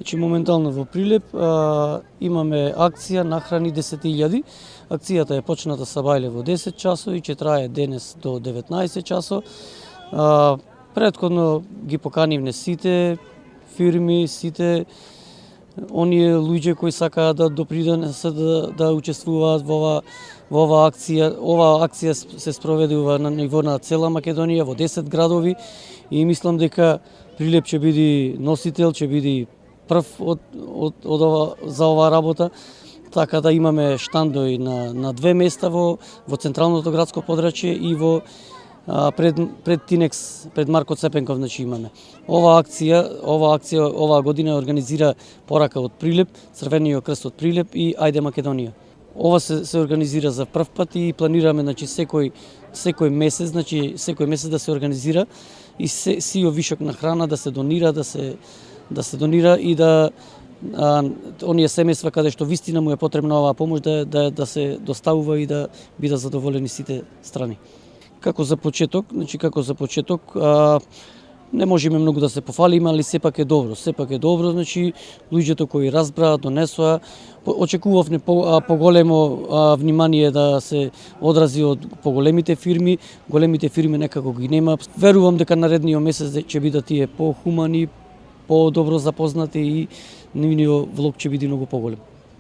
Значи моментално во Прилеп имаме акција нахрани 10.000. Акцијата е почната сабајле во 10 часот и ќе трае денес до 19 часот. Претходно ги поканивме сите фирми, сите оние луѓе кои сакаат да допринесат да учествуваат во оваа акција. Оваа акција се спроведува на ниво на цела Македонија во 10 градови и мислам дека Прилеп ќе биде носител, ќе биде прв за оваа работа, така да имаме штандои на две места во централното градско подрачје и во пред Тинекс, пред Марко Цепенков, значи имаме. Оваа акција оваа година организира порака од Прилеп, Црвениот крст од Прилеп и Ајде Македонија. Ова се организира за прв пат и планираме, значи секој месец да се организира и сиот вишок на храна да се донира, да се донира и да оние семејства каде што вистина му е потребна оваа помош да се доставува и да бидат задоволени сите страни. Како за почеток, не можеме многу да се пофалиме, али сепак е добро, значи луѓето кои разбраа, донесоа, очекувавме поголемо внимание да се одрази од поголемите фирми, големите фирми некако ги нема. Верувам дека наредниот месец ќе бидат тие похумани, подобро запознати и нивниот влог ќе биде многу поголем.